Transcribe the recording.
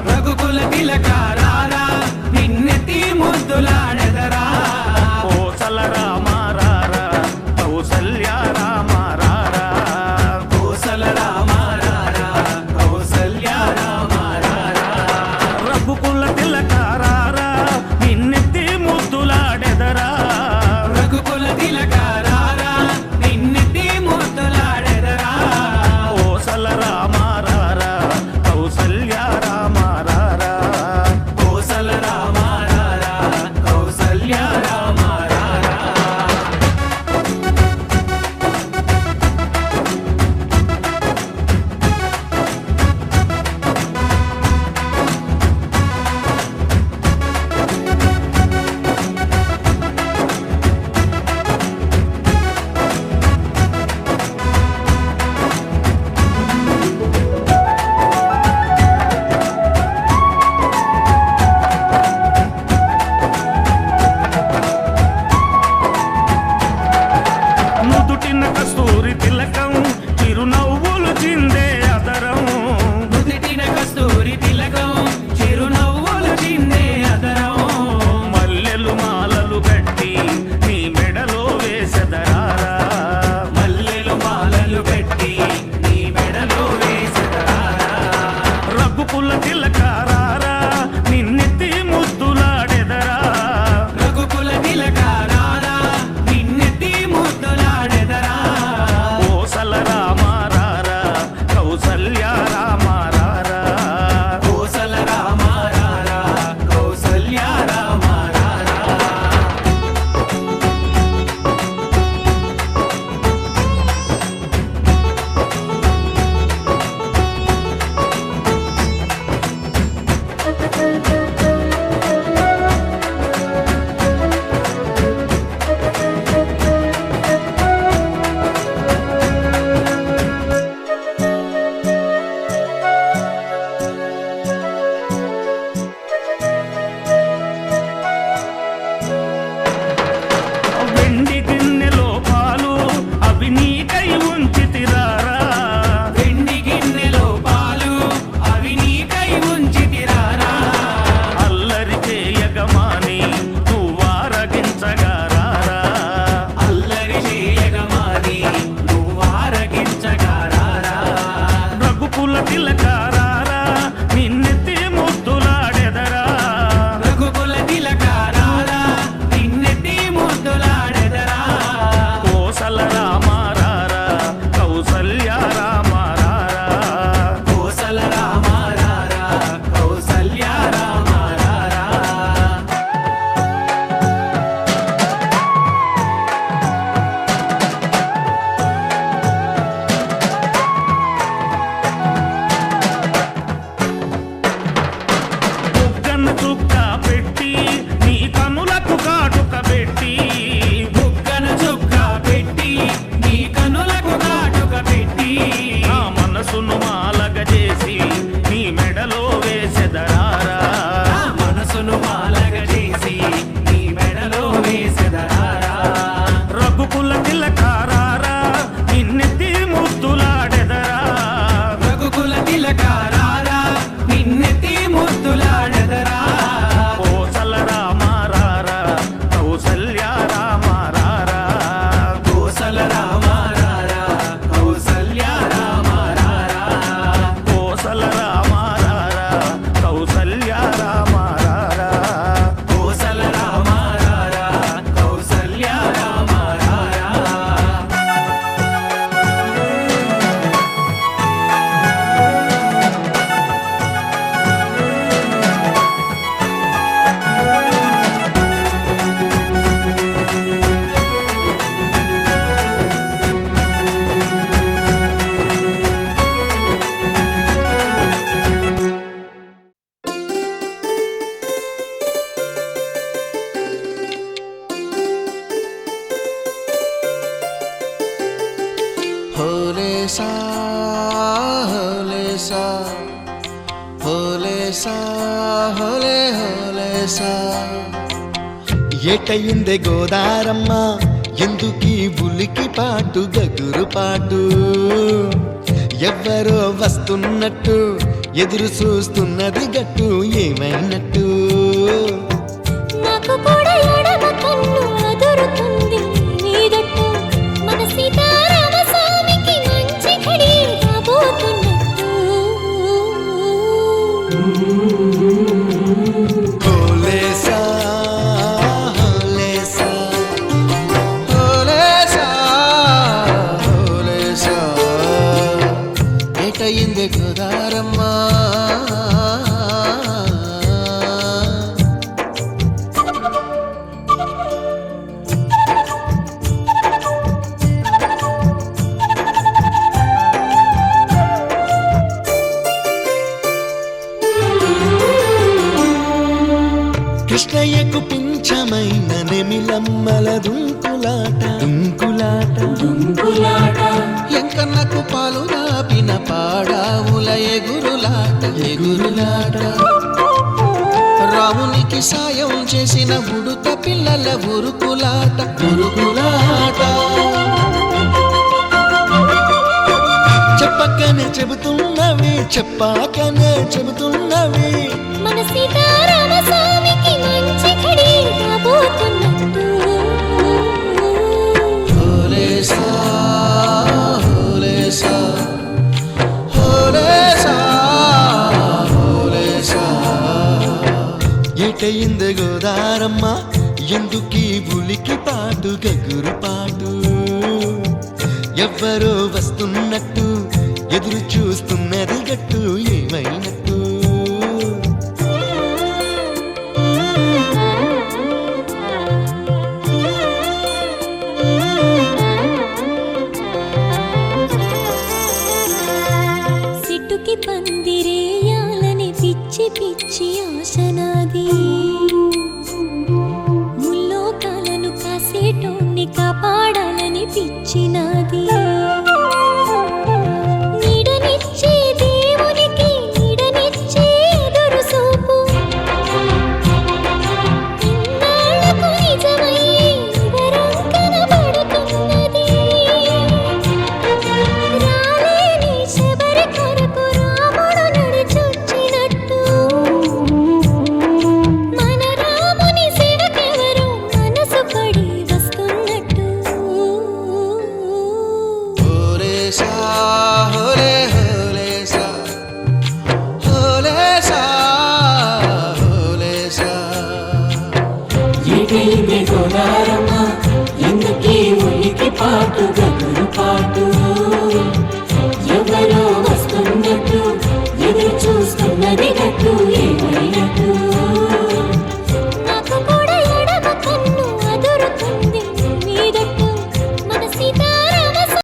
రఘుకుల తిలకారా నిన్నెత్తి ముద్దులాడెదరా హోలేసా హోలేసా హోలేసా హోలే హోలేసా ఏటయిందే గోదారమ్మ ఎందుకీ ఉలికి పాటు గగురు పాటు ఎవ్వరో వస్తున్నట్టు ఎదురు చూస్తున్నది గట్టు ఏమైనట్టు నాకు కూడా ఎడమ కన్ను అదురుతుంది నీదట్టు మన సీతారామ స్వామికి మంచి ఘడి రాబోతున్నట్టు హోలేసా హోలేసా హోలేసా హోలేసా ఏటయిందే గోదారమ్మ కృష్ణయ్యకు పింఛమైన నెమిలమ్మల దుంకులాట దుంకులాట దుంకులాట ఎంకన్నకు పాలు దాపిన పాడావుల ఎగురులాట ఎగురులాట రామునికి సాయం చేసిన ఉడుత పిల్లల ఉరుకులాట ఉరుకులాట చెప్పకనే చెబుతున్నవి చెప్పాకనే చెబుతున్నవి మన సీతారామ స్వామికి మంచి ఘడి రాబోతున్నట్టు హోలేసా హోలేసా హోలేసా హోలేసా ఏటయింది గోదారమ్మ ఎందుకీ ఉలికి పాటు గగురు పాటు ఎవ్వరో వస్తున్నట్టు ఎదురు చూస్తున్నది గట్టు ఏమైనట్టు సిట్టుకి పందిరేయాలని పిచ్చి పిచ్చి ఆశనాది ముల్లోకాలను కాసేటోన్ని కాపాడాలని పిచ్చినాది నీడనిచ్చే దేవునికి నీడనిచ్చే ఎదురు చూపు ఇన్నాళ్లకు నిజమయ్యే వరం కనబడుతున్నది రాలేని శబరి కొరకు రాముడు నడిచొచ్చినట్టు మన రాముని సేవకెవరు మనసు పడి వస్తున్నట్టు హోలేసా హోలే హోలేసా హోలేసా హోలేసా ఏటైంది గోదారమ్మ ఎందుకీ ఉలికి పాటు